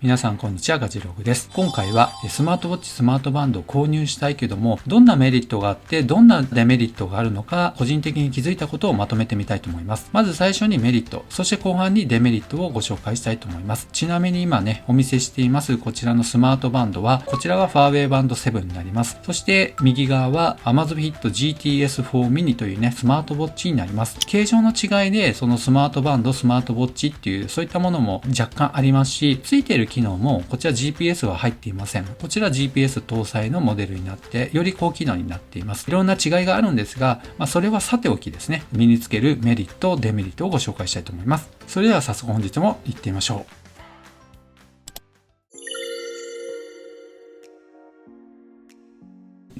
皆さんこんにちは、ガジログです。今回はスマートウォッチ、スマートバンドを購入したいけども、どんなメリットがあって、どんなデメリットがあるのか、個人的に気づいたことをまとめてみたいと思います。まず最初にメリット、そして後半にデメリットをご紹介したいと思います。ちなみに今ね、お見せしていますこちらのスマートバンドは、こちらはファーウェイバンド7になります。そして右側は Amazfit GTS4 mini というね、スマートウォッチになります。形状の違いで、そのスマートバンド、スマートウォッチっていう、そういったものも若干ありますし、ついている機能も、こちら GPS は入っていません。こちら GPS 搭載のモデルになって、より高機能になっています。いろんな違いがあるんですが、それはさておきですね、身につけるメリット、デメリットをご紹介したいと思います。それでは早速本日も行ってみましょう。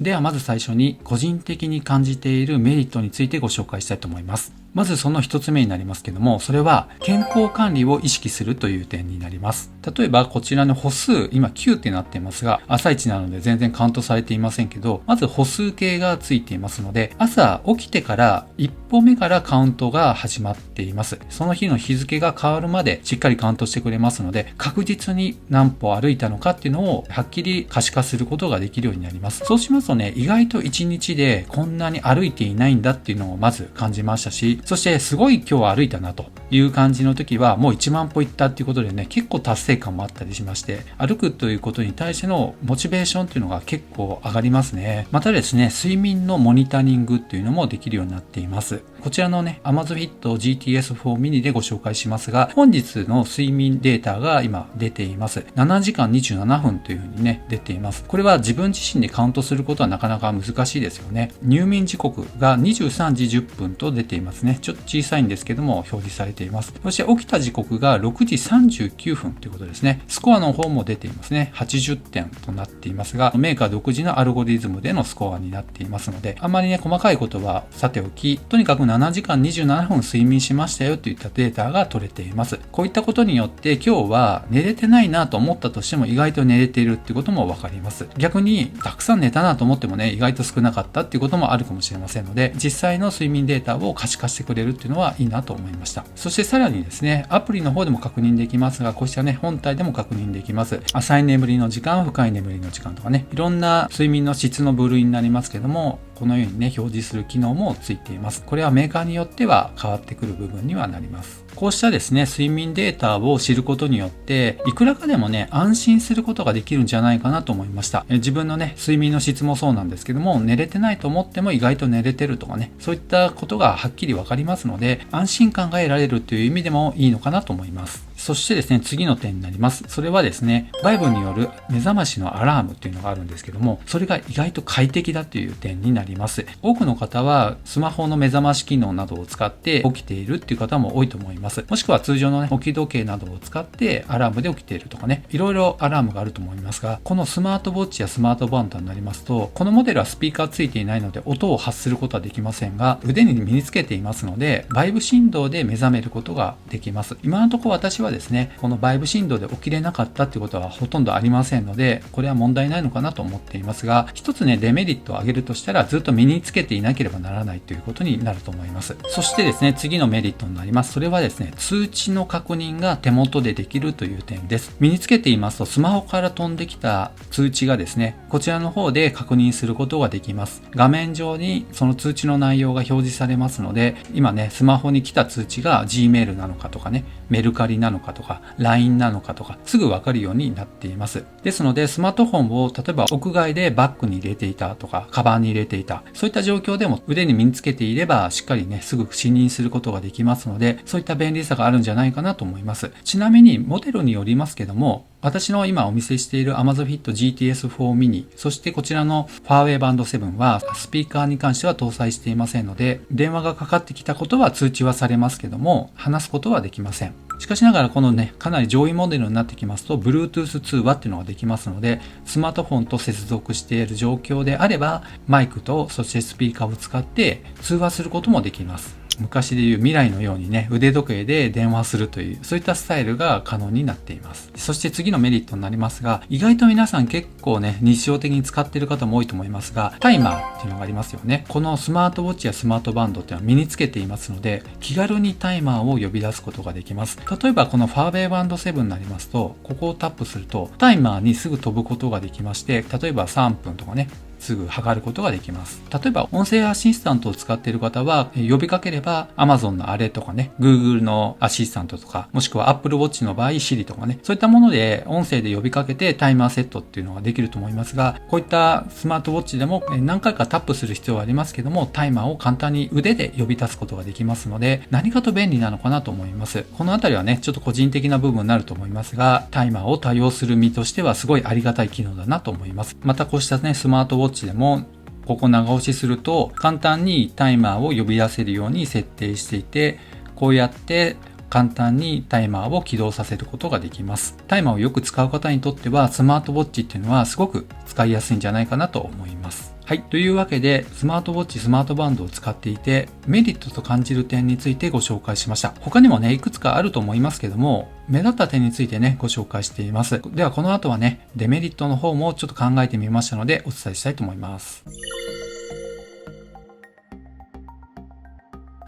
ではまず最初に個人的に感じているメリットについてご紹介したいと思います。まずその一つ目になりますけども、それは健康管理を意識するという点になります。例えばこちらの歩数、今9ってなっていますが、朝一なので全然カウントされていませんけど、まず歩数計がついていますので、朝起きてから一歩目からカウントが始まっています。その日の日付が変わるまでしっかりカウントしてくれますので、確実に何歩歩いたのかっていうのをはっきり可視化することができるようになります。そうしますとね、意外と1日でこんなに歩いていないんだっていうのをまず感じましたし、そしてすごい今日は歩いたなという感じの時はもう1万歩行ったっていうことでね、結構達成感もあったりしまして、歩くということに対してのモチベーションっていうのが結構上がりますね。またですね、睡眠のモニタリングっていうのもできるようになっています。こちらのね、Amazfit GTS4 mini でご紹介しますが、本日の睡眠データが今出ています。7時間27分というふうにね、出ています。これは自分自身でカウントすることはなかなか難しいですよね。入眠時刻が23時10分と出ていますね。ちょっと小さいんですけども表示されています。そして起きた時刻が6時39分ということですね。スコアの方も出ていますね。80点となっていますが、メーカー独自のアルゴリズムでのスコアになっていますので、あまりね、細かいことはさておき、とにかく7時間27分睡眠しましたよといったデータが取れています。こういったことによって今日は寝れてないなと思ったとしても意外と寝れているっていうこともわかります。逆にたくさん寝たなと思ってもね、意外と少なかったっていうこともあるかもしれませんので、実際の睡眠データを可視化してくれるっていうのはいいなと思いました。そしてさらにですね、アプリの方でも確認できますが、こうしたね、本体でも確認できます。浅い眠りの時間、深い眠りの時間とかね、いろんな睡眠の質の部類になりますけども、このようにね、表示する機能もついています。これはメーカーによっては変わってくる部分にはなります。こうしたですね、睡眠データを知ることによって、いくらかでもね、安心することができるんじゃないかなと思いました。自分のね、睡眠の質もそうなんですけども、寝れてないと思っても意外と寝れてるとかね、そういったことがはっきりわかりますので、安心感が得られるという意味でもいいのかなと思います。そしてですね、次の点になります。それはですね、バイブによる目覚ましのアラームっていうのがあるんですけども、それが意外と快適だという点になります。多くの方はスマホの目覚まし機能などを使って起きているっていう方も多いと思います。もしくは通常のね、起き時計などを使ってアラームで起きているとかね、いろいろアラームがあると思いますが、このスマートウォッチやスマートバンドになりますと、このモデルはスピーカーついていないので音を発することはできませんが、腕に身につけていますので、バイブ振動で目覚めることができます。今のところ私はですね、このバイブ振動で起きれなかったっていうことはほとんどありませんので、これは問題ないのかなと思っていますが、一つね、デメリットを挙げるとしたら、ずっと身につけていなければならないということになると思います。そしてですね、次のメリットになります。それはですね、通知の確認が手元でできるという点です。身につけていますと、スマホから飛んできた通知がですね、こちらの方で確認することができます。画面上にその通知の内容が表示されますので、今ね、スマホに来た通知が Gmail なのかとかね、メルカリなのかとか、LINE なのかとか、すぐわかるようになっています。ですので、スマートフォンを例えば屋外でバッグに入れていたとか、カバンに入れていた、そういった状況でも腕に身につけていれば、しっかりね、すぐ視認することができますので、そういった便利さがあるんじゃないかなと思います。ちなみに、モデルによりますけども、私の今お見せしている Amazfit GTS4 mini、そしてこちらのファーウェイバンド7はスピーカーに関しては搭載していませんので、電話がかかってきたことは通知はされますけども、話すことはできません。しかしながらこのね、かなり上位モデルになってきますと Bluetooth 通話っていうのができますので、スマートフォンと接続している状況であればマイクとそしてスピーカーを使って通話することもできます。昔でいう未来のようにね、腕時計で電話するという、そういったスタイルが可能になっています。そして次のメリットになりますが、意外と皆さん結構ね、日常的に使っている方も多いと思いますが、タイマーっていうのがありますよね。このスマートウォッチやスマートバンドっていうのは身につけていますので、気軽にタイマーを呼び出すことができます。例えばこのファーウェイバンド7になりますと、ここをタップするとタイマーにすぐ飛ぶことができまして、例えば3分とかね、すぐ測ることができます。例えば音声アシスタントを使っている方は、呼びかければ Amazon のあれとかね、Google のアシスタントとか、もしくは Apple Watch の場合 Siri とかね、そういったもので音声で呼びかけてタイマーセットっていうのができると思いますが、こういったスマートウォッチでも何回かタップする必要はありますけども、タイマーを簡単に腕で呼び出すことができますので、何かと便利なのかなと思います。このあたりはね、ちょっと個人的な部分になると思いますが、タイマーを多用する身としてはすごいありがたい機能だなと思います。またこうしたね、スマートウォッチでもここ長押しすると簡単にタイマーを呼び出せるように設定していて、こうやって簡単にタイマーを起動させることができます。タイマーをよく使う方にとってはスマートウォッチっていうのはすごく使いやすいんじゃないかなと思います。はい。というわけで、スマートウォッチ、スマートバンドを使っていて、メリットと感じる点についてご紹介しました。他にもね、いくつかあると思いますけども、目立った点についてね、ご紹介しています。では、この後はね、デメリットの方もちょっと考えてみましたので、お伝えしたいと思います。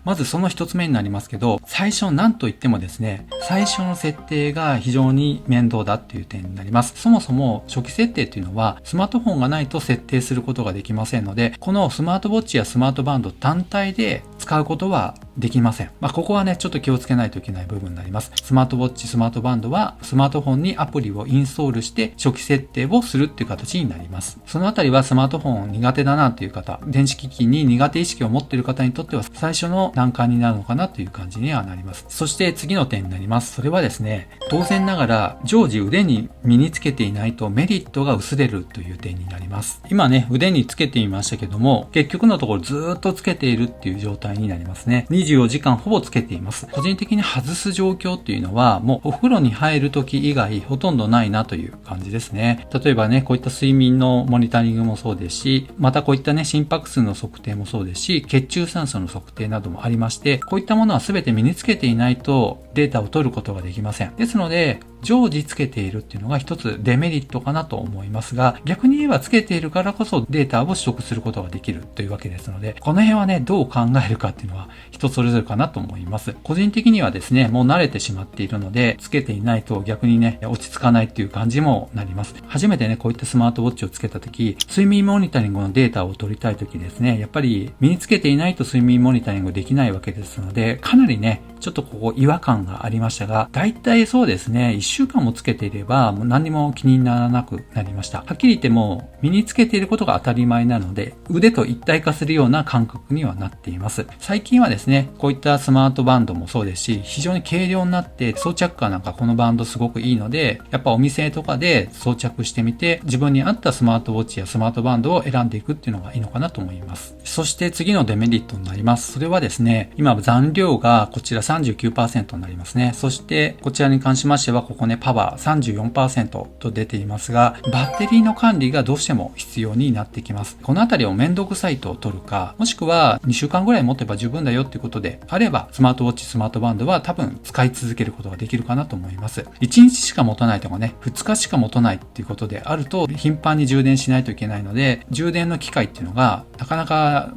まずその一つ目になりますけど、最初何と言ってもですね、最初の設定が非常に面倒だっていう点になります。そもそも初期設定っていうのはスマートフォンがないと設定することができませんので、このスマートウォッチやスマートバンド単体で使うことはできません。ここはね、ちょっと気をつけないといけない部分になります。スマートウォッチ、スマートバンドはスマートフォンにアプリをインストールして初期設定をするっていう形になります。そのあたりはスマートフォン苦手だなっていう方、電子機器に苦手意識を持っている方にとっては最初の難関になるのかなという感じにはなります。そして次の点になります。それはですね、当然ながら常時腕に身につけていないとメリットが薄れるという点になります。今ね、腕につけてみましたけども、結局のところずーっとつけているっていう状態になりますね。24時間ほぼつけています。個人的に外す状況っていうのはもうお風呂に入る時以外ほとんどないなという感じですね。例えばね、こういった睡眠のモニタリングもそうですし、またこういったね、心拍数の測定もそうですし、血中酸素の測定などもありまして、こういったものは全て身につけていないとデータを取ることができません。ですので、常時つけているっていうのが一つデメリットかなと思いますが、逆に言えばつけているからこそデータを取得することができるというわけですので、この辺はね、どう考えるかっていうのは人それぞれかなと思います。個人的にはですね、もう慣れてしまっているので、つけていないと逆にね、落ち着かないっていう感じもなります。初めてね、こういったスマートウォッチをつけた時、睡眠モニタリングのデータを取りたい時ですね、やっぱり身につけていないと睡眠モニタリングできないわけですので、かなりね、ちょっとここ違和感がありましたが、だいたいそうですね、1週間もつけていればもう何にも気にならなくなりました。はっきり言っても身につけていることが当たり前なので、腕と一体化するような感覚にはなっています。最近はですね、こういったスマートバンドもそうですし、非常に軽量になって装着感なんかこのバンドすごくいいので、やっぱお店とかで装着してみて、自分に合ったスマートウォッチやスマートバンドを選んでいくっていうのがいいのかなと思います。そして次のデメリットになります。それはですね、今残量がこちら 39% になりますね。そしてこちらに関しましては、ここね、パワー 34% と出ていますが、バッテリーの管理がどうしても必要になってきます。このあたりを面倒くさいと取るか、もしくは2週間ぐらい持てば十分だよっていうことであれば、スマートウォッチ、スマートバンドは多分使い続けることができるかなと思います。1日しか持たないとかね、2日しか持たないっていうことであると、頻繁に充電しないといけないので、充電の機会っていうのがなかなか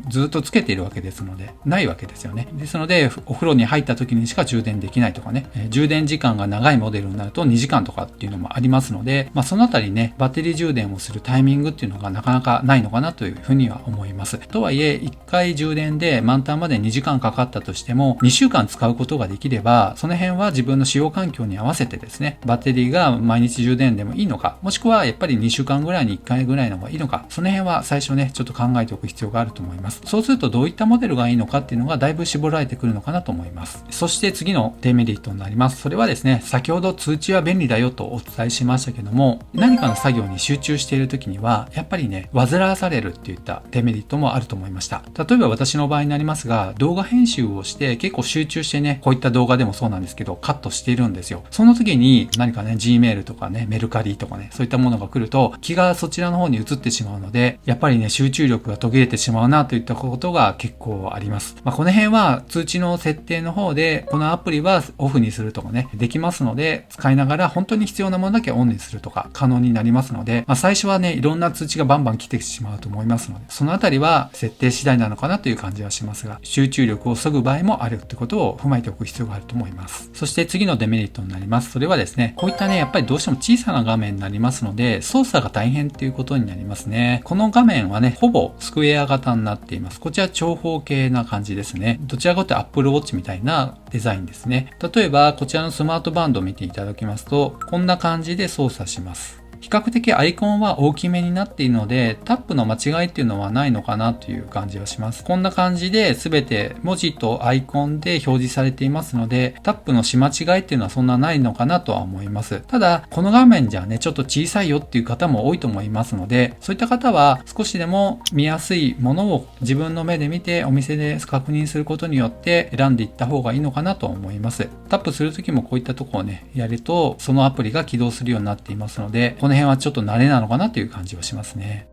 ずっとつけているわけですので、ないわけですよね。ですので、お風呂に入った時にしか充電できないとかね、充電時間が長いモデルになると2時間とかっていうのもありますので、そのあたりね、バッテリー充電をするタイミングっていうのがなかなかないのかなというふうには思います。とはいえ、1回充電で満タンまで2時間かかったとしても、2週間使うことができれば、その辺は自分の使用環境に合わせてですね、バッテリーが毎日充電でもいいのか、もしくはやっぱり2週間ぐらいに1回ぐらいの方がいいのか、その辺は最初ね、ちょっと考えておく必要があると思います。そうするとどういったモデルがいいのかっていうのがだいぶ絞られてくるのかなと思います。そして次のデメリットになります。それはですね、先ほど通知は便利だよとお伝えしましたけども、何かの作業に集中している時には、やっぱりね、煩わされるっていったデメリットもあると思いました。例えば私の場合になりますが、動画編集をして結構集中してね、こういった動画でもそうなんですけど、カットしているんですよ。その時に何かね、Gmail とかね、メルカリとかね、そういったものが来ると、気がそちらの方に移ってしまうので、やっぱりね、集中力が途切れてしまうなといったことが結構あります。この辺は通知の設定の方で、このアプリはオフにするとかね、できますので、使いながら本当に必要なものだけオンにするとか可能になりますので、最初はね、いろんな通知がバンバン来てしまうと思いますので、そのあたりは設定次第なのかなという感じはしますが、集中力を削ぐ場合もあるってことを踏まえておく必要があると思います。そして次のデメリットになります。それはですね、こういったね、やっぱりどうしても小さな画面になりますので、操作が大変っていうことになりますね。この画面はね、ほぼスクエア型になっています。こちら長方形な感じですね。どちらかというと Apple Watch みたいなデザインですね。例えば、こちらのスマートバンドを見ていただきますと、こんな感じで操作します。比較的アイコンは大きめになっているので、タップの間違いっていうのはないのかなという感じはします。こんな感じで全て文字とアイコンで表示されていますので、タップのし間違いっていうのはそんなないのかなとは思います。ただ、この画面じゃね、ちょっと小さいよっていう方も多いと思いますので、そういった方は少しでも見やすいものを自分の目で見てお店で確認することによって選んでいった方がいいのかなと思います。タップするときもこういったところをね、やると、そのアプリが起動するようになっていますので、この辺はちょっと慣れなのかなという感じはしますね。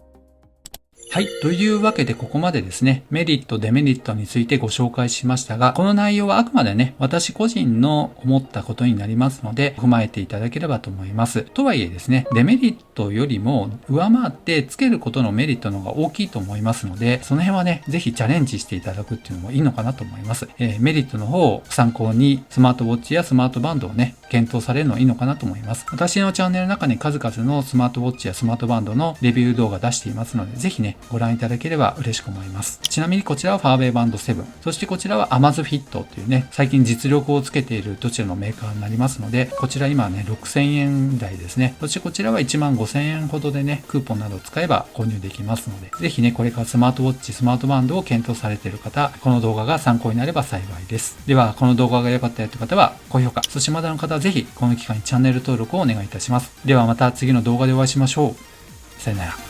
はい。というわけでここまでですね、メリット、デメリットについてご紹介しましたが、この内容はあくまでね、私個人の思ったことになりますので、踏まえていただければと思います。とはいえですね、デメリットよりも上回ってつけることのメリットの方が大きいと思いますので、その辺はね、ぜひチャレンジしていただくっていうのもいいのかなと思います。メリットの方を参考にスマートウォッチやスマートバンドをね、検討されるのはいいのかなと思います。私のチャンネルの中に数々のスマートウォッチやスマートバンドのレビュー動画出していますので、ぜひね、ご覧いただければ嬉しく思います。ちなみにこちらはファーウェイバンド7、そしてこちらは Amazfit というね、最近実力をつけているどちらのメーカーになりますので、こちら今はね、6000円台ですね。そしてこちらは15000円ほどでね、クーポンなどを使えば購入できますので、ぜひね、これからスマートウォッチ、スマートバンドを検討されている方、この動画が参考になれば幸いです。では、この動画が良かったよという方は、高評価、そしてまだの方はぜひ、この機会にチャンネル登録をお願いいたします。ではまた次の動画でお会いしましょう。さよなら。